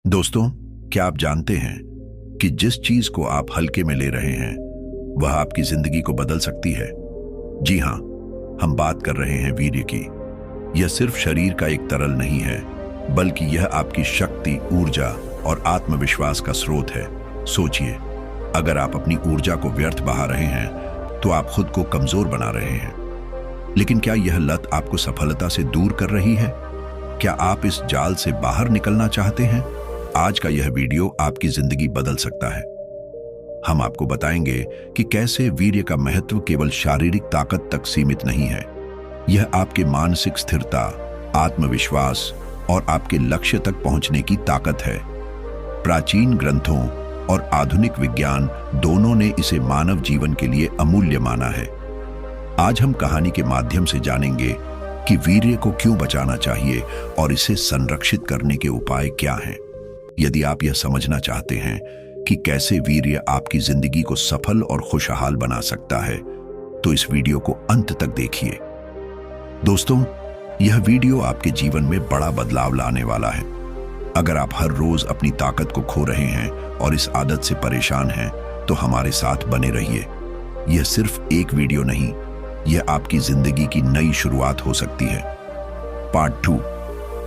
दोस्तों, क्या आप जानते हैं कि जिस चीज को आप हल्के में ले रहे हैं वह आपकी जिंदगी को बदल सकती है। जी हां, हम बात कर रहे हैं वीर्य की। यह सिर्फ शरीर का एक तरल नहीं है, बल्कि यह आपकी शक्ति, ऊर्जा और आत्मविश्वास का स्रोत है। सोचिए, अगर आप अपनी ऊर्जा को व्यर्थ बहा रहे हैं तो आप खुद को कमजोर बना रहे हैं। लेकिन क्या यह लत आपको सफलता से दूर कर रही है? क्या आप इस जाल से बाहर निकलना चाहते हैं? आज का यह वीडियो आपकी जिंदगी बदल सकता है। हम आपको बताएंगे कि कैसे वीर्य का महत्व केवल शारीरिक ताकत तक सीमित नहीं है। यह आपके मानसिक स्थिरता, आत्मविश्वास और आपके लक्ष्य तक पहुंचने की ताकत है। प्राचीन ग्रंथों और आधुनिक विज्ञान दोनों ने इसे मानव जीवन के लिए अमूल्य माना है। आज हम कहानी के माध्यम से जानेंगे कि वीर्य को क्यों बचाना चाहिए और इसे संरक्षित करने के उपाय क्या हैं। यदि आप यह समझना चाहते हैं कि कैसे वीर्य आपकी जिंदगी को सफल और खुशहाल बना सकता है, तो इस वीडियो को अंत तक देखिए। दोस्तों, यह वीडियो आपके जीवन में बड़ा बदलाव लाने वाला है। अगर आप हर रोज अपनी ताकत को खो रहे हैं और इस आदत से परेशान हैं, तो हमारे साथ बने रहिए। यह सिर्फ एक वीडियो नहीं, यह आपकी जिंदगी की नई शुरुआत हो सकती है। पार्ट 2,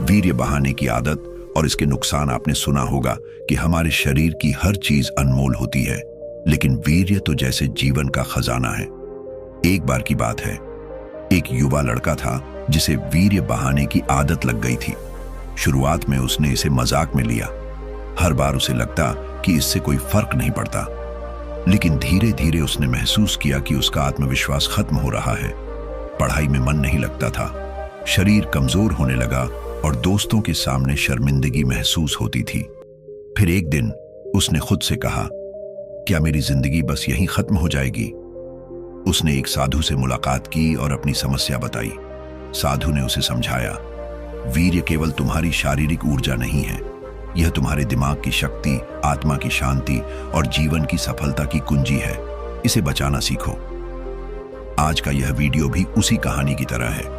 वीर्य बहाने की आदत और इसके नुकसान। आपने सुना होगा कि हमारे शरीर की हर चीज अनमोल होती है, लेकिन वीर्य तो जैसे जीवन का खजाना है। एक बार की बात है, एक युवा लड़का था जिसे वीर्य बहाने की आदत लग गई थी। शुरुआत में उसने इसे मजाक में लिया। हर बार उसे लगता कि इससे कोई फर्क नहीं पड़ता, लेकिन धीरे धीरे उसने महसूस किया कि उसका आत्मविश्वास खत्म हो रहा है। पढ़ाई में मन नहीं लगता था, शरीर कमजोर होने लगा और दोस्तों के सामने शर्मिंदगी महसूस होती थी। फिर एक दिन उसने खुद से कहा, क्या मेरी जिंदगी बस यहीं खत्म हो जाएगी? उसने एक साधु से मुलाकात की और अपनी समस्या बताई। साधु ने उसे समझाया, वीर्य केवल तुम्हारी शारीरिक ऊर्जा नहीं है, यह तुम्हारे दिमाग की शक्ति, आत्मा की शांति और जीवन की सफलता की कुंजी है। इसे बचाना सीखो। आज का यह वीडियो भी उसी कहानी की तरह है।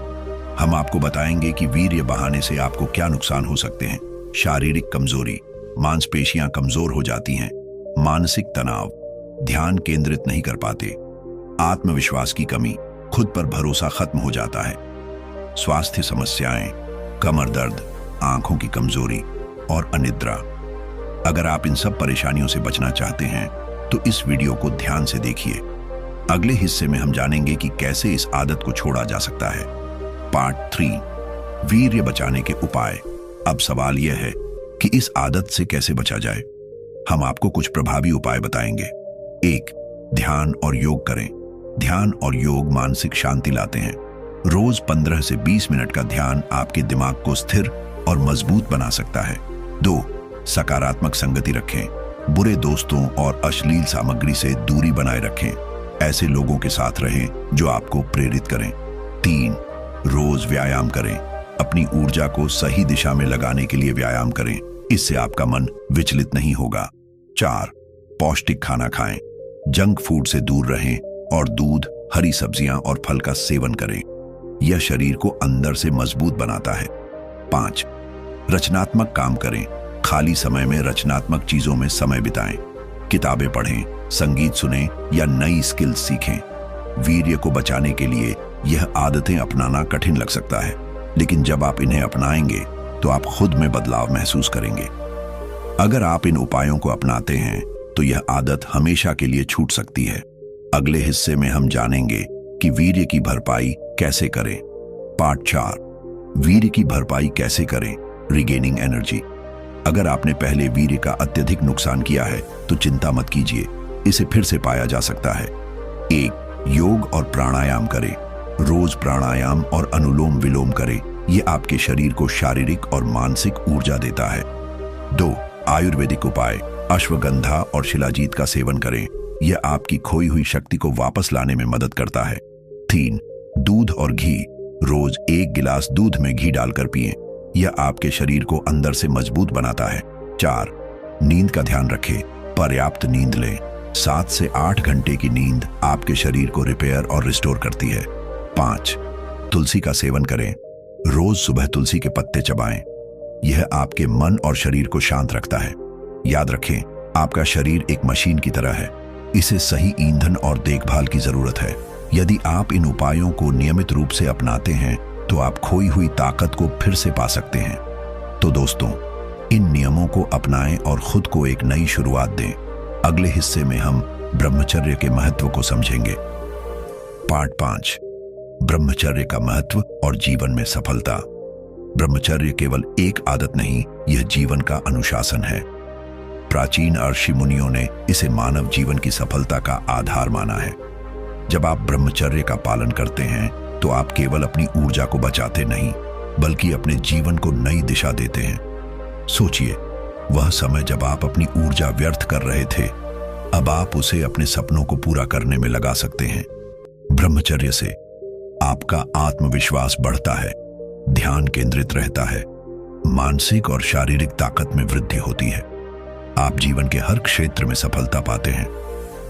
हम आपको बताएंगे कि वीर्य बहाने से आपको क्या नुकसान हो सकते हैं। शारीरिक कमजोरी, मांसपेशियां कमजोर हो जाती हैं। मानसिक तनाव, ध्यान केंद्रित नहीं कर पाते। आत्मविश्वास की कमी, खुद पर भरोसा खत्म हो जाता है। स्वास्थ्य समस्याएं, कमर दर्द, आंखों की कमजोरी और अनिद्रा। अगर आप इन सब परेशानियों से बचना चाहते हैं तो इस वीडियो को ध्यान से देखिए। अगले हिस्से में हम जानेंगे कि कैसे इस आदत को छोड़ा जा सकता है। पार्ट 3, वीर्य बचाने के उपाय। अब सवाल यह है कि इस आदत से कैसे बचा जाए। हम आपको कुछ प्रभावी उपाय बताएंगे। 1, ध्यान और योग करें। ध्यान और योग मानसिक शांति लाते हैं। रोज 15 से 20 मिनट का ध्यान आपके दिमाग को स्थिर और मजबूत बना सकता है। 2, सकारात्मक संगति रखें। बुरे दोस्तों और अश्लील सामग्री से दूरी बनाए रखें। ऐसे लोगों के साथ रहें जो आपको प्रेरित करें। 3, रोज व्यायाम करें। अपनी ऊर्जा को सही दिशा में लगाने के लिए व्यायाम करें, इससे आपका मन विचलित नहीं होगा। 4, पौष्टिक खाना खाएं। जंक फूड से दूर रहें और दूध, हरी सब्जियां और फल का सेवन करें। यह शरीर को अंदर से मजबूत बनाता है। 5, रचनात्मक काम करें। खाली समय में रचनात्मक चीजों में समय बिताएं। किताबें पढ़ें, संगीत सुनें या नई स्किल्स सीखें। वीर्य को बचाने के लिए यह आदतें अपनाना कठिन लग सकता है, लेकिन जब आप इन्हें अपनाएंगे तो आप खुद में बदलाव महसूस करेंगे। अगर आप इन उपायों को अपनाते हैं तो यह आदत हमेशा के लिए छूट सकती है। अगले हिस्से में हम जानेंगे कि वीर्य की भरपाई कैसे करें। पार्ट 4, वीर्य की भरपाई कैसे करें, रिगेनिंग एनर्जी। अगर आपने पहले वीर्य का अत्यधिक नुकसान किया है तो चिंता मत कीजिए, इसे फिर से पाया जा सकता है। 1, योग और प्राणायाम करें। रोज प्राणायाम और अनुलोम विलोम करें, यह आपके शरीर को शारीरिक और मानसिक ऊर्जा देता है। 2, आयुर्वेदिक उपाय। अश्वगंधा और शिलाजीत का सेवन करें, यह आपकी खोई हुई शक्ति को वापस लाने में मदद करता है। 3, दूध और घी। रोज 1 गिलास दूध में घी डालकर पिएं, यह आपके शरीर को अंदर से मजबूत बनाता है। 4, नींद का ध्यान रखें। पर्याप्त नींद लें। 7 से 8 घंटे की नींद आपके शरीर को रिपेयर और रिस्टोर करती है। 5, तुलसी का सेवन करें। रोज सुबह तुलसी के पत्ते चबाएं, यह आपके मन और शरीर को शांत रखता है। याद रखें, आपका शरीर एक मशीन की तरह है। इसे सही ईंधन और देखभाल की जरूरत है। यदि आप इन उपायों को नियमित रूप से अपनाते हैं तो आप खोई हुई ताकत को फिर से पा सकते हैं। तो दोस्तों, इन नियमों को अपनाएं और खुद को एक नई शुरुआत दें। अगले हिस्से में हम ब्रह्मचर्य के महत्व को समझेंगे। पार्ट 5, ब्रह्मचर्य का महत्व और जीवन में सफलता। ब्रह्मचर्य केवल एक आदत नहीं, यह जीवन का अनुशासन है। प्राचीन ऋषि मुनियों ने इसे मानव जीवन की सफलता का आधार माना है। जब आप ब्रह्मचर्य का पालन करते हैं तो आप केवल अपनी ऊर्जा को बचाते नहीं, बल्कि अपने जीवन को नई दिशा देते हैं। सोचिए, वह समय जब आप अपनी ऊर्जा व्यर्थ कर रहे थे, अब आप उसे अपने सपनों को पूरा करने में लगा सकते हैं। ब्रह्मचर्य से आपका आत्मविश्वास बढ़ता है, ध्यान केंद्रित रहता है, मानसिक और शारीरिक ताकत में वृद्धि होती है। आप जीवन के हर क्षेत्र में सफलता पाते हैं,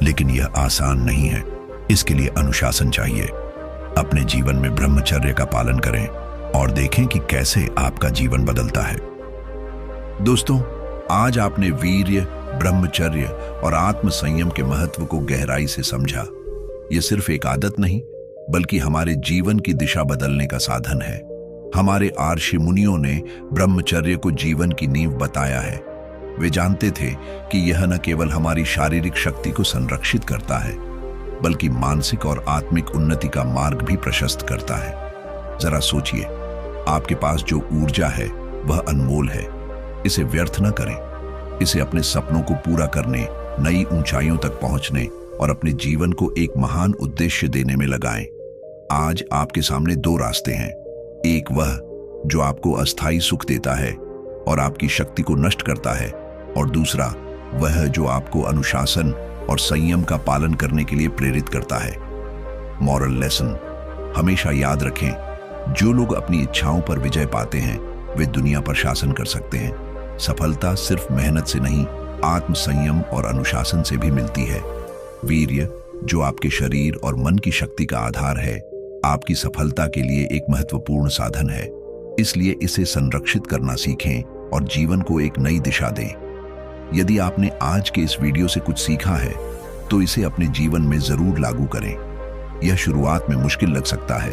लेकिन यह आसान नहीं है। इसके लिए अनुशासन चाहिए। अपने जीवन में ब्रह्मचर्य का पालन करें और देखें कि कैसे आपका जीवन बदलता है। दोस्तों, आज आपने वीर्य, ब्रह्मचर्य और आत्म संयम के महत्व को गहराई से समझा। यह सिर्फ एक आदत नहीं, बल्कि हमारे जीवन की दिशा बदलने का साधन है। हमारे ऋषि मुनियों ने ब्रह्मचर्य को जीवन की नींव बताया है। वे जानते थे कि यह न केवल हमारी शारीरिक शक्ति को संरक्षित करता है, बल्कि मानसिक और आत्मिक उन्नति का मार्ग भी प्रशस्त करता है। जरा सोचिए, आपके पास जो ऊर्जा है वह अनमोल है। इसे व्यर्थ न करें। इसे अपने सपनों को पूरा करने, नई ऊंचाइयों तक पहुंचने और अपने जीवन को एक महान उद्देश्य देने में लगाएं। आज आपके सामने दो रास्ते हैं। एक वह जो आपको अस्थायी सुख देता है और आपकी शक्ति को नष्ट करता है, और दूसरा वह जो आपको अनुशासन और संयम का पालन करने के लिए प्रेरित करता है। मॉरल लेसन, हमेशा याद रखें, जो लोग अपनी इच्छाओं पर विजय पाते हैं वे दुनिया पर शासन कर सकते हैं। सफलता सिर्फ मेहनत से नहीं, आत्म संयम और अनुशासन से भी मिलती है। वीर्य, जो आपके शरीर और मन की शक्ति का आधार है, आपकी सफलता के लिए एक महत्वपूर्ण साधन है। इसलिए इसे संरक्षित करना सीखें और जीवन को एक नई दिशा दें। यदि आपने आज के इस वीडियो से कुछ सीखा है तो इसे अपने जीवन में जरूर लागू करें। यह शुरुआत में मुश्किल लग सकता है,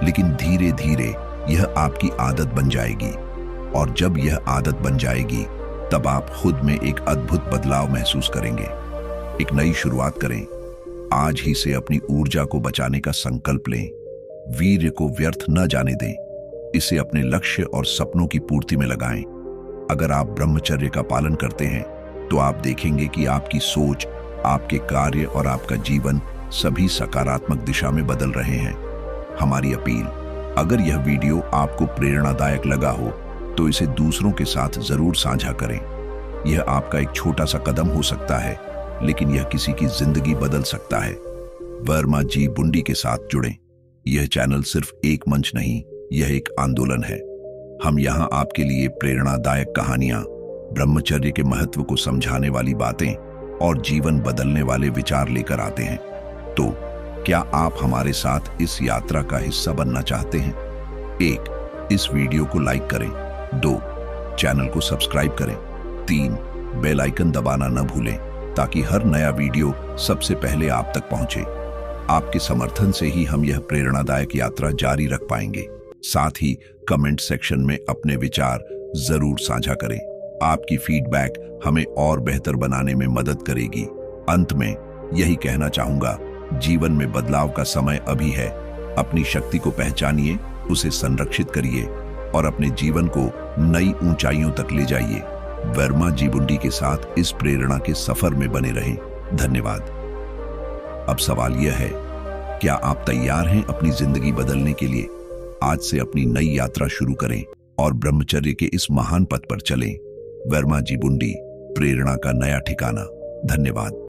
लेकिन धीरे धीरे यह आपकी आदत बन जाएगी, और जब यह आदत बन जाएगी तब आप खुद में एक अद्भुत बदलाव महसूस करेंगे। एक नई शुरुआत करें। आज ही से अपनी ऊर्जा को बचाने का संकल्प लें। वीर्य को व्यर्थ न जाने दें। इसे अपने लक्ष्य और सपनों की पूर्ति में लगाएं। अगर आप ब्रह्मचर्य का पालन करते हैं तो आप देखेंगे कि आपकी सोच, आपके कार्य और आपका जीवन सभी सकारात्मक दिशा में बदल रहे हैं। हमारी अपील, अगर यह वीडियो आपको प्रेरणादायक लगा हो तो इसे दूसरों के साथ जरूर साझा करें। यह आपका एक छोटा सा कदम हो सकता है, लेकिन यह किसी की जिंदगी बदल सकता है। वर्मा जी बुंडी के साथ जुड़ें। यह चैनल सिर्फ एक मंच नहीं, यह एक आंदोलन है। हम यहाँ आपके लिए प्रेरणादायक कहानियां, ब्रह्मचर्य के महत्व को समझाने वाली बातें और जीवन बदलने वाले विचार लेकर आते हैं। तो क्या आप हमारे साथ इस यात्रा का हिस्सा बनना चाहते हैं? 1. इस वीडियो को लाइक करें। 2. चैनल को सब्सक्राइब करें। 3. बेल आइकन दबाना न भूलें ताकि हर नया वीडियो सबसे पहले आप तक पहुंचे। आपके समर्थन से ही हम यह प्रेरणादायक यात्रा जारी रख पाएंगे। साथ ही कमेंट सेक्शन में अपने विचार जरूर साझा करें। आपकी फीडबैक हमें और बेहतर बनाने में मदद करेगी। अंत में यही कहना चाहूंगा, जीवन में बदलाव का समय अभी है। अपनी शक्ति को पहचानिए, उसे संरक्षित करिए और अपने जीवन को नई ऊंचाइयों तक ले जाइए। वर्मा जी बुंडी के साथ इस प्रेरणा के सफर में बने रहें। धन्यवाद। अब सवाल यह है, क्या आप तैयार हैं अपनी जिंदगी बदलने के लिए? आज से अपनी नई यात्रा शुरू करें और ब्रह्मचर्य के इस महान पथ पर चलें। वर्मा जी बुंडी, प्रेरणा का नया ठिकाना। धन्यवाद।